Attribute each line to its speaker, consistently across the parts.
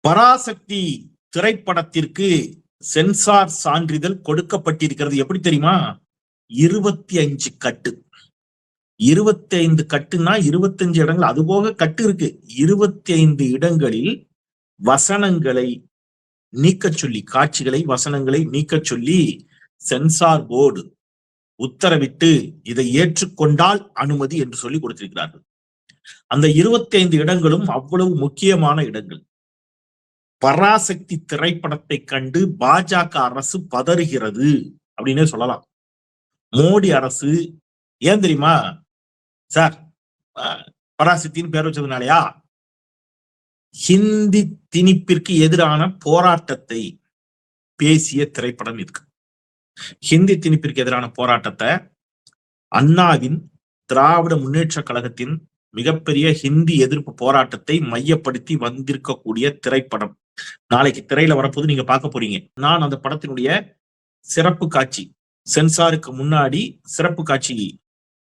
Speaker 1: பராசக்தி திரைப்படத்திற்கு சென்சார் சான்றிதழ் கொடுக்கப்பட்டிருக்கிறது. எப்படி தெரியுமா? 25 கட்டு. 25 கட்டுனா 25 இடங்கள், அதுபோக கட்டு இருக்கு. 25 இடங்களில் வசனங்களை நீக்க சொல்லி, காட்சிகளை வசனங்களை நீக்க சொல்லி சென்சார் போர்டு உத்தரவிட்டு இதை ஏற்றுக்கொண்டால் அனுமதி என்று சொல்லி கொடுத்திருக்கிறார்கள். அந்த 25 இடங்களும் அவ்வளவு முக்கியமான இடங்கள். பராசக்தி திரைப்படத்தை கண்டு பாஜக அரசு பதறுகிறது அப்படின்னே சொல்லலாம். மோடி அரசு ஏன் தெரியுமா சார்? பராசக்தின்னு பேர் வச்சதுனாலயா? ஹிந்தி திணிப்பிற்கு எதிரான போராட்டத்தை பேசிய திரைப்படம் இருக்கு. ஹிந்தி திணிப்பிற்கு எதிரான போராட்டத்தை அண்ணாவின் திராவிட முன்னேற்ற கழகத்தின் மிகப்பெரிய ஹிந்தி எதிர்ப்பு போராட்டத்தை மையப்படுத்தி வந்திருக்கக்கூடிய திரைப்படம். நாளைக்கு திரையில வரப்போது நீங்க பார்க்க போறீங்க. நான் அந்த படத்தினுடைய சிறப்பு காட்சி, சென்சாருக்கு முன்னாடி சிறப்பு காட்சி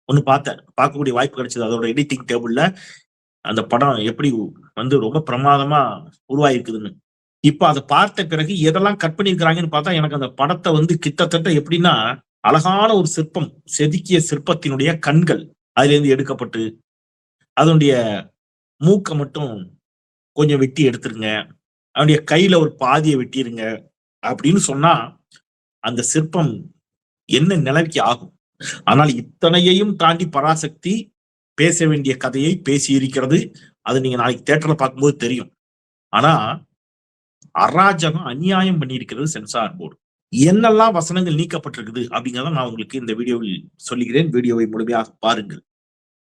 Speaker 1: ஒண்ணு பார்த்தேன். பார்க்கக்கூடிய வாய்ப்பு கிடைச்சது. அதோட எடிட்டிங் டேபிள்ல அந்த படம் எப்படி ரொம்ப பிரமாதமா உருவாயிருக்குதுன்னு. இப்ப அதை பார்த்த பிறகு எதெல்லாம் கட் பண்ணிருக்கிறாங்கன்னு பார்த்தா எனக்கு அந்த படத்தை கிட்டத்தட்ட எப்படின்னா, அழகான ஒரு சிற்பம், செதுக்கிய சிற்பத்தினுடைய கண்கள் அதுல இருந்து எடுக்கப்பட்டு, அதனுடைய மூக்கை மட்டும் கொஞ்சம் வெட்டி எடுத்துருங்க, அவனுடைய கையில ஒரு பாதியை வெட்டிருங்க அப்படின்னு சொன்னா அந்த சிற்பம் என்ன நிலைக்கு ஆகும். ஆனால் இத்தனையையும் தாண்டி பராசக்தி பேச வேண்டிய கதையை பேசி இருக்கிறது. அது நீங்க நாளைக்கு தியேட்டர்ல பார்க்கும்போது தெரியும். ஆனா அராஜகம், அநியாயம் பண்ணியிருக்கிறது சென்சார் போர்டு. என்னெல்லாம் வசனங்கள் நீக்கப்பட்டிருக்குது அப்படிங்கிறத நான் உங்களுக்கு இந்த வீடியோவில் சொல்லுகிறேன். வீடியோவை முழுமையாக பாருங்கள்.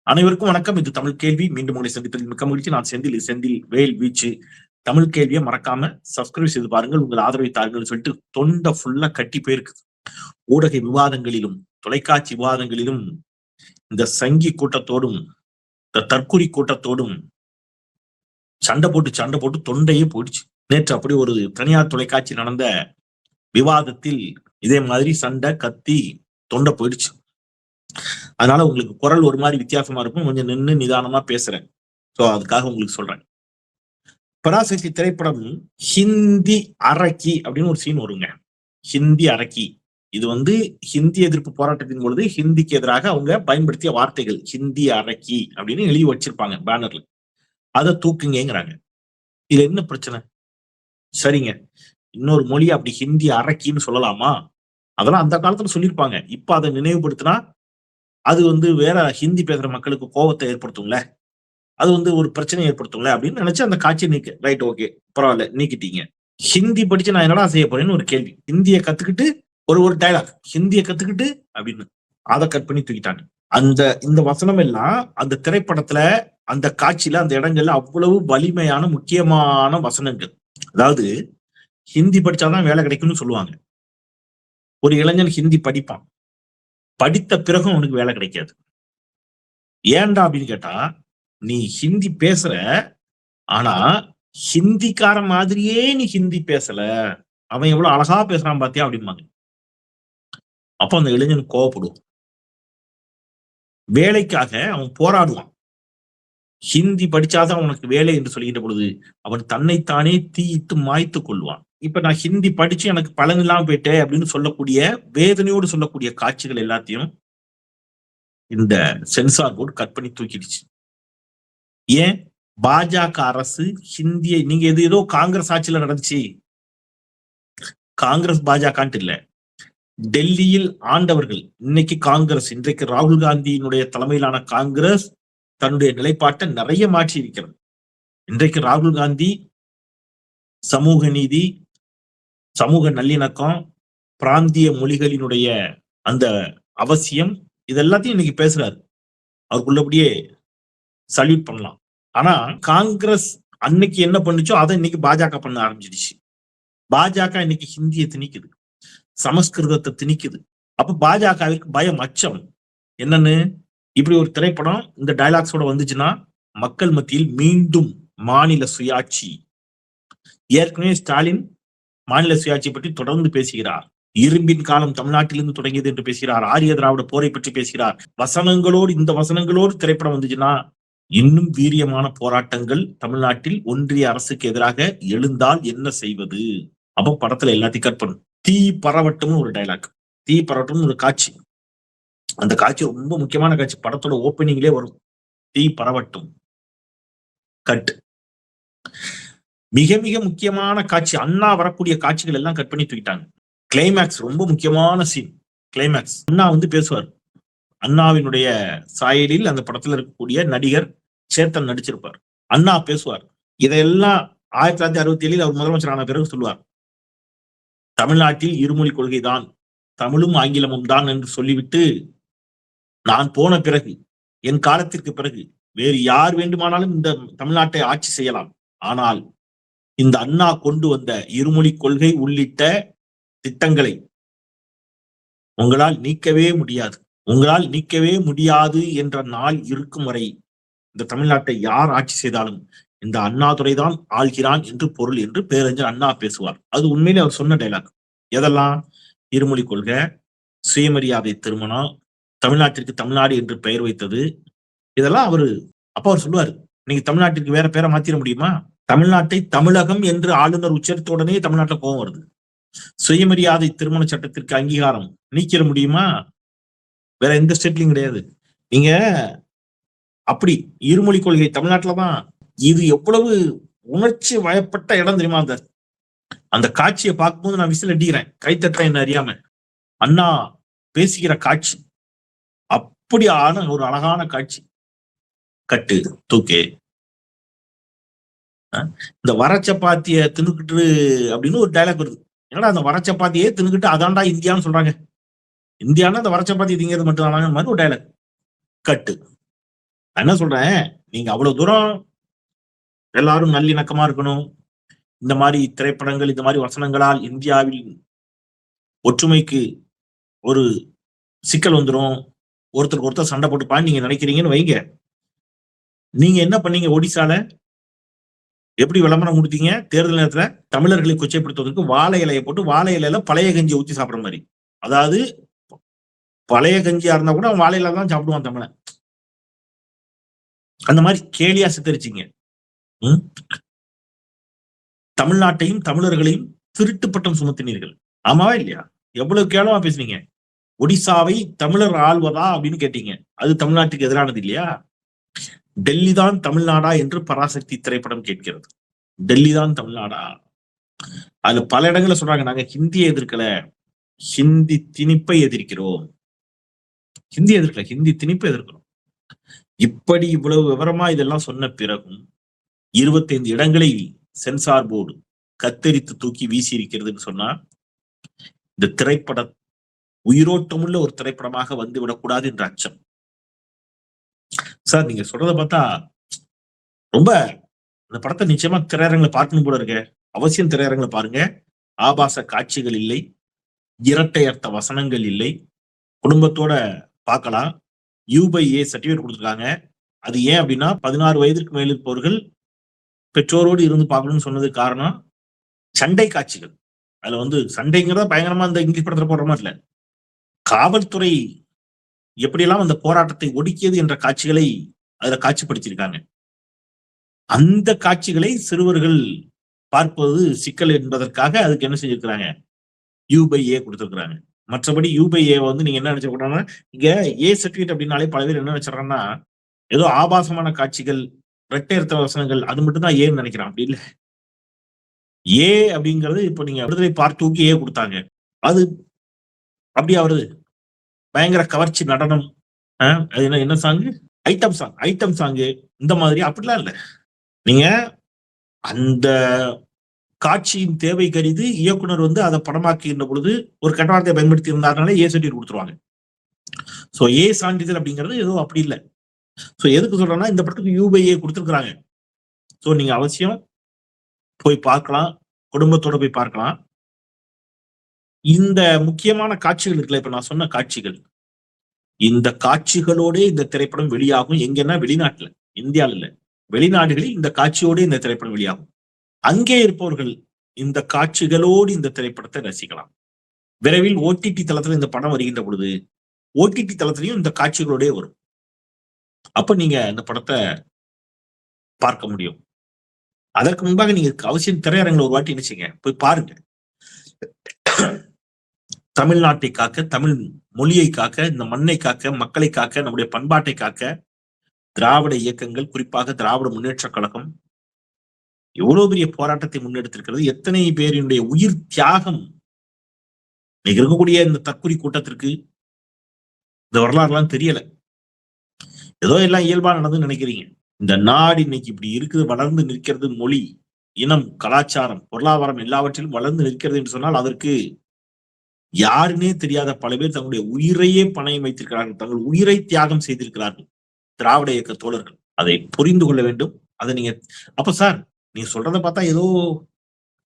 Speaker 1: அனைவருக்கும் வணக்கம். இது தமிழ் கேள்வி. மீண்டும் உங்களை சந்திப்பதில் மிக்க மகிழ்ச்சி. நான் செந்தில் வேல் வீச்சு. தமிழ் கேள்வியை மறக்காம சப்ஸ்கிரைப் செய்து பாருங்கள். உங்கள் ஆதரவை தாருங்கள் சொல்லிட்டு தொண்டை ஃபுல்லா கட்டி போயிருக்குது. ஊடக விவாதங்களிலும் தொலைக்காட்சி விவாதங்களிலும் இந்த சங்கி கூட்டத்தோடும் இந்த தற்குறி கூட்டத்தோடும் சண்டை போட்டு தொண்டையே போயிடுச்சு. நேற்று அப்படி ஒரு தனியார் தொலைக்காட்சி நடந்த விவாதத்தில் இதே மாதிரி சண்டை, கத்தி, தொண்டை போயிடுச்சு. அதனால உங்களுக்கு குரல் ஒரு மாதிரி வித்தியாசமா இருக்கும். கொஞ்சம் நின்று நிதானமா பேசுறேன். சோ அதுக்காக உங்களுக்கு சொல்றேன். பராசக்தி திரைப்படம் ஹிந்தி அரக்கி அப்படின்னு ஒரு சீன் வருங்க. ஹிந்தி அரக்கி. இது ஹிந்தி எதிர்ப்பு போராட்டத்தின் பொழுது ஹிந்திக்கு எதிராக அவங்க பயன்படுத்திய வார்த்தைகள். ஹிந்தி அரக்கி அப்படின்னு எழுதி வச்சிருப்பாங்க பேனர்ல. அதை தூக்குங்கிறாங்க. இது என்ன பிரச்சனை? சரிங்க, இன்னொரு மொழி அப்படி ஹிந்தி அரக்கின்னு சொல்லலாமா? அதெல்லாம் அந்த காலத்துல சொல்லியிருப்பாங்க. இப்ப அதை நினைவுபடுத்தினா அது வேற ஹிந்தி பேசுற மக்களுக்கு கோபத்தை ஏற்படுத்துங்களே, அது ஒரு பிரச்சனை ஏற்படுத்துங்களே அப்படின்னு நினைச்சு அந்த காட்சியை நீக்க. ரைட், ஓகே, பரவாயில்ல, நீக்கிட்டீங்க. ஹிந்தி படிச்சு நான் என்னடா செய்ய போறேன்னு ஒரு கேள்வி. ஹிந்தியை கத்துக்கிட்டு ஒரு டைலாக், ஹிந்தியை கத்துக்கிட்டு அப்படின்னு அதை கட் பண்ணி தூக்கிட்டாங்க. இந்த வசனம் எல்லாம் அந்த திரைப்படத்துல, அந்த காட்சியில, அந்த இடங்கள்ல அவ்வளவு வலிமையான முக்கியமான வசனங்கள். அதாவது ஹிந்தி படிச்சாதான் வேலை கிடைக்கும்னு சொல்லுவாங்க. ஒரு இளைஞன் ஹிந்தி படிப்பான், படித்த பிறகும் அவனுக்கு வேலை கிடைக்காது. ஏன்டா அப்படின்னு கேட்டா, நீ ஹிந்தி பேசுற, ஆனா ஹிந்திக்கார மாதிரியே நீ ஹிந்தி பேசல, அவன் எவ்வளவு அழகா பேசுறான் பாத்தியா அப்படிம்பாங்க. அப்ப அந்த இளைஞன் கோவப்படுவான். வேலைக்காக அவன் போராடுவான். ஹிந்தி படிச்சாதான் அவனுக்கு வேலை என்று சொல்கின்ற பொழுது அவன் தன்னைத்தானே தீயிட்டு மாய்த்து கொள்வான். இப்ப நான் ஹிந்தி படிச்சு எனக்கு பலன் இல்லாம போயிட்டேன் அப்படின்னு சொல்லக்கூடிய, வேதனையோடு சொல்லக்கூடிய காட்சிகள் எல்லாத்தையும் இந்த சென்சார் போர்டு கட் பண்ணி தூக்கிடுச்சு. ஏன்? பாஜக அரசு ஹிந்தியை, நீங்க ஏதோ காங்கிரஸ் ஆட்சியில நடந்துச்சு, காங்கிரஸ் பாஜகன்ட்டு இல்ல, டெல்லியில் ஆண்டவர்கள் இன்னைக்கு காங்கிரஸ், இன்றைக்கு ராகுல் காந்தியினுடைய தலைமையிலான காங்கிரஸ் தன்னுடைய நிலைப்பாட்டை நிறைய மாற்றி இருக்கிறது. இன்றைக்கு ராகுல் காந்தி சமூக நீதி, சமூக நல்லிணக்கம், பிராந்திய மொழிகளினுடைய அந்த அவசியம், இது எல்லாத்தையும் இன்னைக்கு பேசுறாரு. அவருக்குள்ளபடியே சல்யூட் பண்ணலாம். ஆனா காங்கிரஸ் அன்னைக்கு என்ன பண்ணுச்சோ அதை இன்னைக்கு பாஜக பண்ண ஆரம்பிச்சிடுச்சு. பாஜக இன்னைக்கு ஹிந்தியை திணிக்குது, சமஸ்கிருதத்தை திணிக்குது. அப்ப பாஜகவிற்கு பயம், அச்சம் என்னன்னு, இப்படி ஒரு திரைப்படம் இந்த டைலாக்ஸோட வந்துச்சுன்னா மக்கள் மத்தியில் மீண்டும் மாநில சுயாட்சி. ஏற்கனவே ஸ்டாலின் மாநில சுயாட்சி பற்றி தொடர்ந்து பேசுகிறார். இரும்பின் காலம் தமிழ்நாட்டிலிருந்து தொடங்கியது என்று பேசுகிறார். ஆரிய திராவிட போரை பற்றி பேசுகிறார். வசனங்களோடு, இந்த வசனங்களோடு திரைப்படம் வந்துச்சுன்னா இன்னும் வீரியமான போராட்டங்கள் தமிழ்நாட்டில் ஒன்றிய அரசுக்கு எதிராக எழுந்தால் என்ன செய்வது? அப்ப படத்துல எல்லாத்தையும் கட் பண்ணும். தீ பரவட்டும்னு ஒரு டைலாக். தீ பரவட்டும்னு ஒரு காட்சி. அந்த காட்சி ரொம்ப முக்கியமான காட்சி. படத்தோட ஓப்பனிங்லயே வரும். தீ பரவட்டும். கட். மிக மிக முக்கியமான காட்சி. அண்ணா வரக்கூடிய காட்சிகள் எல்லாம் கட் பண்ணி தூக்கிட்டாங்க. கிளைமேக்ஸ் ரொம்ப முக்கியமான சீன். கிளைமேக்ஸ். அண்ணா வந்து பேசுவார். அண்ணாவினுடைய சாயலில் அந்த படத்துல இருக்கக்கூடிய நடிகர் சேத்தன் நடிச்சிருப்பார். அண்ணா பேசுவார். இதையெல்லாம் 1967 அவர் முதலமைச்சர் ஆன பிறகு சொல்லுவார். தமிழ்நாட்டில் இருமொழி கொள்கை தான், தமிழும் ஆங்கிலமும் தான் என்று சொல்லிவிட்டு, நான் போன பிறகு, என் காலத்திற்கு பிறகு வேறு யார் வேண்டுமானாலும் இந்த தமிழ்நாட்டை ஆட்சி செய்யலாம். ஆனால் இந்த அண்ணா கொண்டு வந்த இருமொழி கொள்கை உள்ளிட்ட திட்டங்களை உங்களால் நீக்கவே முடியாது. உங்களால் நீக்கவே முடியாது என்ற நாள் இருக்கும் வரை இந்த தமிழ்நாட்டை யார் ஆட்சி செய்தாலும் இந்த அண்ணாதுரை தான் ஆள்கிறான் என்று பொருள் என்று பேரறிஞர் அண்ணா பேசுவார். அது உண்மையிலே அவர் சொன்ன டைலாக். எதெல்லாம்? இருமொழி கொள்கை, சுயமரியாதை திருமணம், தமிழ்நாட்டிற்கு தமிழ்நாடு என்று பெயர் வைத்தது, இதெல்லாம் அப்ப அவர் சொல்லுவாரு, நீங்க தமிழ்நாட்டிற்கு வேற பேரை மாத்திர முடியுமா? தமிழ்நாட்டை தமிழகம் என்று ஆளுநர் உச்சரித்த உடனே தமிழ்நாட்டில் கோபம் வருது. சுயமரியாதை திருமண சட்டத்திற்கு அங்கீகாரம் நீக்கிற முடியுமா? வேற எந்த ஸ்டேட்லயும் கிடையாது. நீங்க அப்படி இருமொழி கொள்கை தமிழ்நாட்டில்தான். இது எவ்வளவு உணர்ச்சி வயப்பட்ட இடம் தெரியுமா? அந்த காட்சியை பார்க்கும்போது நான் விசில் அடிக்கிறேன், கைத்தட்டேன் என்ன அறியாம. அண்ணா பேசுகிற காட்சி அப்படியான ஒரு அழகான காட்சி. கட்டு தூக்கே. இந்த வரச்சப்பாத்திய தின்னுக்கிட்டு அப்படின்னு ஒரு டைலாக் வருது. ஏன்னா அந்த வரச்சப்பாத்தியே தின்னுக்கிட்டு அதான்டா இந்தியான்னு சொல்றாங்க. இந்தியானா அந்த வரச்சப்பாத்தி திங்கிறது மட்டும் தானாங்க மாதிரி ஒரு டைலாக். கட்டு. என்ன சொல்றேன், நீங்க அவ்வளவு தூரம் எல்லாரும் நல்லிணக்கமா இருக்கணும், இந்த மாதிரி திரைப்படங்கள், இந்த மாதிரி வசனங்களால் இந்தியாவில் ஒற்றுமைக்கு ஒரு சிக்கல் வந்துடும், ஒருத்தருக்கு ஒருத்தர் சண்டை போட்டுப்பான்னு நீங்க நினைக்கிறீங்கன்னு வைங்க. நீங்க என்ன பண்ணீங்க? ஒடிசால எப்படி விளம்பரம் கொடுத்தீங்க? தேர்தல் நேரத்துல தமிழர்களை கொச்சைப்படுத்துவதற்கு வாழை இலையை போட்டு வாழை இலையில பழைய கஞ்சியை ஊற்றி சாப்பிடுற மாதிரி. அதாவது பழைய கஞ்சியா இருந்தா கூட வாழை இலை தான் சாப்பிடுவான் தமிழன். அந்த மாதிரி கேலியா சித்தரிச்சிங்க. தமிழ்நாட்டையும் தமிழர்களையும் திருட்டு பட்டம் சுமத்தினீர்கள். ஆமாவா இல்லையா? எவ்வளவு கேவலமா பேசுனீங்க. ஒடிசாவை தமிழர் ஆள்வதா அப்படின்னு கேட்டீங்க. அது தமிழ்நாட்டுக்கு எதிரானது இல்லையா? டெல்லி தான் தமிழ்நாடா என்று பராசக்தி திரைப்படம் கேட்கிறது. டெல்லி தான் தமிழ்நாடா? அதுல பல இடங்கள்ல சொல்றாங்க, நாங்க ஹிந்தியை எதிர்க்கல, ஹிந்தி திணிப்பை எதிர்க்கிறோம். ஹிந்தி எதிர்க்கல, ஹிந்தி திணிப்பை எதிர்க்கிறோம். இப்படி இவ்வளவு விவரமா இதெல்லாம் சொன்ன பிறகும் 25 இடங்களை சென்சார் போர்டு கத்தரித்து தூக்கி வீசி இருக்கிறதுன்னு சொன்னா, இந்த திரைப்பட உயிரோட்டமுள்ள ஒரு திரைப்படமாக வந்து விடக்கூடாது என்ற அச்சம். சார் நீங்க சொல்றத பார்த்தா ரொம்ப இந்த படத்தை நிச்சயமா திரையரங்களை பார்க்கணும் போல இருக்க. அவசியம் திரையரங்களை பாருங்க. ஆபாச காட்சிகள் இல்லை, இரட்டை அர்த்த வசனங்கள் இல்லை, குடும்பத்தோட பார்க்கலாம். U/A சர்டிபிகேட் கொடுத்துருக்காங்க. அது ஏன் அப்படின்னா 16 வயதிற்கு மேல் இருப்பவர்கள் பெற்றோரோடு இருந்து பார்க்கணும்னு சொன்னது காரணம் சண்டை காட்சிகள். அதுல வந்து சண்டைங்கிறத பயங்கரமா இந்த இங்கிலீஷ் படத்துல போடுற மாதிரி இல்ல, காவல்துறை எப்படியெல்லாம் அந்த போராட்டத்தை ஒடுக்கியது என்ற காட்சிகளை அதுல காட்சிப்படுத்தியிருக்காங்க. அந்த காட்சிகளை சிறுவர்கள் பார்ப்பது சிக்கல் என்பதற்காக அதுக்கு என்ன செஞ்சிருக்கிறாங்க, U/A கொடுத்திருக்கிறாங்க. மற்றபடி U/A வந்து நீங்க என்ன நினைச்சக்கூடாதுன்னா, இங்க A சர்டிபிகேட் அப்படின்னாலே பல பேர் என்ன நினைச்சிடறாங்கன்னா, ஏதோ ஆபாசமான காட்சிகள், இரட்டை அர்த்த வசனங்கள் அது மட்டும் தான் ஏன்னு நினைக்கிறான். அப்படி இல்லை. A அப்படிங்கிறது இப்ப நீங்க விடுதலை பார்ட் 2க்கு A கொடுத்தாங்க. அது அப்படியா வருது? பயங்கர கவர்ச்சி நடனம், என்ன சாங்கு, ஐட்டம் சாங்கு, இந்த மாதிரி அப்படிலாம் இல்லை. நீங்க அந்த காட்சியின் தேவை கருதி இயக்குனர் வந்து அதை படமாக்குகின்ற பொழுது ஒரு கெட்ட வார்த்தையை பயன்படுத்தி இருந்தாருனால A சர்டிபிகேட் கொடுத்துருவாங்க. சோ A சான்றிதழ் அப்படிங்கிறது ஏதோ அப்படி இல்லை. சோ எதுக்கு சொல்றேன்னா, இந்த படத்துக்கு U/A கொடுத்துருக்காங்க. சோ நீங்க அவசியம் போய் பார்க்கலாம், குடும்பத்தோட போய் பார்க்கலாம். இந்த முக்கியமான காட்சிகள் இருக்குல்ல, இப்ப நான் சொன்ன காட்சிகள், இந்த காட்சிகளோட இந்த திரைப்படம் வெளியாகும். எங்கன்னா வெளிநாட்டுல, இந்தியாவில் இல்ல, வெளிநாடுகளில் இந்த காட்சியோட இந்த திரைப்படம் வெளியாகும். அங்கே இருப்பவர்கள் இந்த காட்சிகளோடு இந்த திரைப்படத்தை ரசிக்கலாம். விரைவில் OTT தளத்துல இந்த படம் வருகின்ற பொழுது OTT தளத்திலையும் இந்த காட்சிகளோட வரும். அப்ப நீங்க இந்த படத்தை பார்க்க முடியும். அதற்கு முன்பாக நீங்க அவசியம் திரையரங்கில் ஒரு வாட்டி நினைச்சீங்க போய் பாருங்க. தமிழ்நாட்டை காக்க, தமிழ் மொழியை காக்க, இந்த மண்ணை காக்க, மக்களை காக்க, நம்முடைய பண்பாட்டை காக்க திராவிட இயக்கங்கள், குறிப்பாக திராவிட முன்னேற்ற கழகம் எவ்வளவு பெரிய போராட்டத்தை முன்னெடுத்திருக்கிறது. எத்தனை பேரினுடைய உயிர் தியாகம் இருக்கக்கூடிய இந்த தற்குறி கூட்டத்திற்கு இந்த வரலாறுலாம் தெரியல. ஏதோ எல்லாம் இயல்பா நடந்துன்னு நினைக்கிறீங்க. இந்த நாடு இன்னைக்கு இப்படி இருக்குது, வளர்ந்து நிற்கிறது. மொழி, இனம், கலாச்சாரம், பொருளாதாரம் எல்லாவற்றிலும் வளர்ந்து நிற்கிறது என்று சொன்னால் அதற்கு யாருன்னே தெரியாத பல பேர் தங்களுடைய உயிரையே பணயம் வைத்திருக்கிறார்கள், தங்கள் உயிரை தியாகம் செய்திருக்கிறார்கள் திராவிட இயக்க தோழர்கள். அதை புரிந்து கொள்ள வேண்டும். அதை நீங்க அப்ப சார் நீங்க சொல்றதை பார்த்தா ஏதோ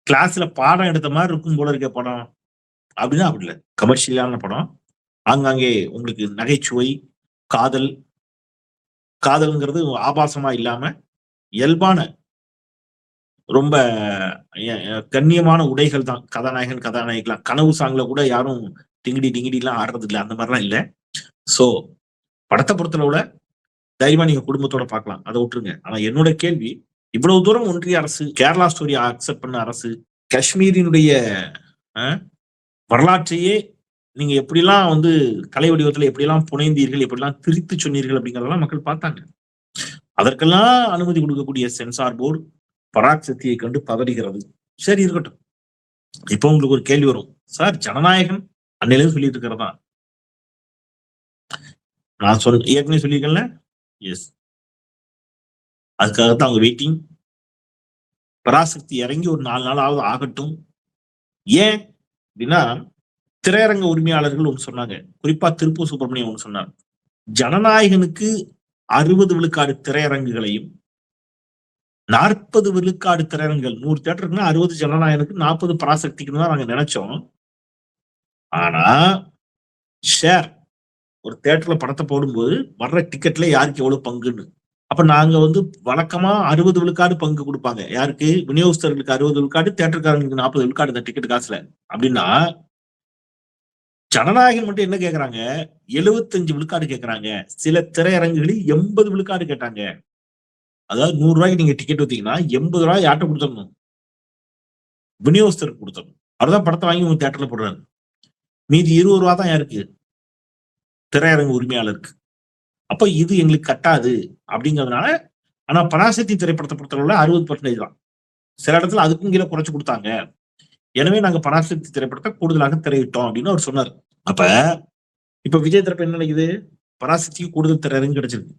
Speaker 1: கிளாஸ்ல பாடம் எடுத்த மாதிரி இருக்கும் போல இருக்க படம் அப்படின்னா அப்படி இல்லை. கமர்ஷியலான படம். ஆங்காங்கே உங்களுக்கு நகைச்சுவை, காதல், காதல்ங்கிறது ஆபாசமா இல்லாம இயல்பான ரொம்ப கண்ணியமான உடைகள் தான் கதாநாயகன் கதாநாயகிலாம். கனவு சாங்ல கூட யாரும் டிங்கிடி டிங்கிடி எல்லாம் ஆடுறது இல்லை, அந்த மாதிரிலாம் இல்லை. சோ படத்தை பொறுத்தளவுல தைரியமா நீங்க குடும்பத்தோட பார்க்கலாம், அதை விட்டுருங்க. ஆனா என்னோட கேள்வி, இவ்வளவு தூரம் ஒன்றிய அரசு கேரளா ஸ்டோரி அக்செப்ட் பண்ண அரசு காஷ்மீரினுடைய வரலாற்றையே நீங்க எப்படிலாம் கலை வடிவத்துல எப்படிலாம் புனைந்தீர்கள், எப்படிலாம் திரித்து சொன்னீர்கள் அப்படிங்கிறதெல்லாம் மக்கள் பார்த்தாங்க. அதற்கெல்லாம் அனுமதி கொடுக்கக்கூடிய சென்சார் போர்டு பராசக்தியை கண்டு பதறுகிறது. சரி இருக்கட்டும். இப்போ உங்களுக்கு ஒரு கேள்வி வரும், சார் ஜனநாயகம் அன்னையிலும் சொல்லிட்டு இருக்கிறதா? நான் ஏற்கனவே சொல்லியிருக்கேன்ல, எஸ். அதுக்காகத்தான் அவங்க வெயிட்டிங். பராசக்தி இறங்கி ஒரு 4 நாளாவது ஆகட்டும். ஏன் அப்படின்னா, திரையரங்க உரிமையாளர்கள் ஒன்று சொன்னாங்க, குறிப்பா திருப்பூர் சுப்பிரமணியம் ஒன்று சொன்னார். ஜனநாயகனுக்கு 60 விழுக்காடு திரையரங்குகளையும் 40 விழுக்காடு திரையரங்குகள், 100 தியேட்டருக்குன்னா 60 ஜனநாயகனுக்கு 40 பராசக்திக்குன்னு தான் நாங்க நினைச்சோம். ஆனா ஷேர் ஒரு தியேட்டர்ல படத்தை போடும்போது வர்ற டிக்கெட்ல யாருக்கு எவ்வளவு பங்குன்னு. அப்ப நாங்க வழக்கமா 60 விழுக்காடு பங்கு கொடுப்பாங்க. யாருக்கு? விநியோகஸ்தர்களுக்கு 60 விழுக்காடு, தியேட்டருக்காரங்களுக்கு 40 விழுக்காடு இந்த டிக்கெட் காசுல. அப்படின்னா ஜனநாயகம் மட்டும் என்ன கேட்கறாங்க? 75 விழுக்காடு கேட்கறாங்க. சில திரையரங்குகளில் 80 விழுக்காடு கேட்டாங்க. அதாவது 100 ரூபாய்க்கு நீங்க டிக்கெட் வந்தீங்கன்னா 80 ரூபாய் யார்ட்ட கொடுத்துடணும்? விநியோகஸ்தருக்கு கொடுத்துடணும். அவர்தான் படத்தை வாங்கி உங்க தியேட்டர்ல போடுறாரு. மீதி 20 ரூபா தான் யாருக்கு? திரையரங்கு உரிமையாளருக்கு. அப்ப இது எங்களுக்கு கட்டாது அப்படிங்கிறதுனால. ஆனா பராசக்தி திரைப்படத்தை பொறுத்தவரை 60% தான். சில இடத்துல அதுக்கும் கீழே குறைச்சு கொடுத்தாங்க. எனவே நாங்க பராசக்தி திரைப்படத்தை கூடுதலாக திரையிட்டோம் அப்படின்னு அவர் சொன்னார். அப்ப இப்ப விஜய் தரப்பு என்ன நினைக்குது? பராசக்திக்கு கூடுதல் திரையரங்கு கிடைச்சிருக்கு,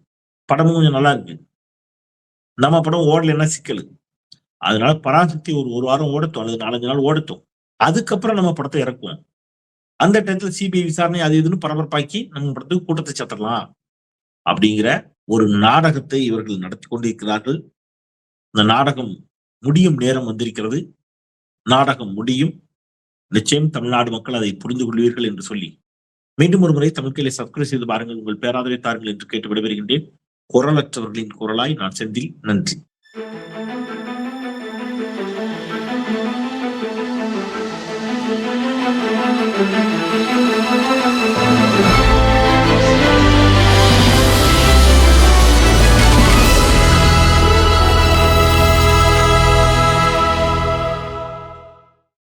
Speaker 1: படமும் கொஞ்சம் நல்லா இருக்கு, நம்ம படம் ஓடலைன்னா சிக்கல். அதனால பராசக்தி ஒரு வாரம் ஓடட்டும் அல்லது 4-5 நாள் ஓடட்டும், அதுக்கப்புறம் நம்ம படத்தை இறக்குவோம். அந்த டயத்துல சிபிஐ விசாரணை அது இதுன்னு பரபரப்பாக்கி நம்ம படத்துக்கு கூட்டத்தை சேர்த்துடலாம் அப்படிங்கிற ஒரு நாடகத்தை இவர்கள் நடத்தி கொண்டிருக்கிறார்கள். இந்த நாடகம் முடியும் நேரம் வந்திருக்கிறது. நாடகம் முடியும். நிச்சயம் தமிழ்நாடு மக்கள் அதை புரிந்து கொள்வீர்கள் என்று சொல்லி மீண்டும் ஒரு முறை தமிழ் கையிலே சப்ஸ்கிரைப் செய்து பாருங்கள், உங்கள் பேராதரவை தாருங்கள் என்று கேட்டு விடைபெறுகின்றேன். குரலற்றவர்களின் குரலாய் நான் செந்தில். நன்றி.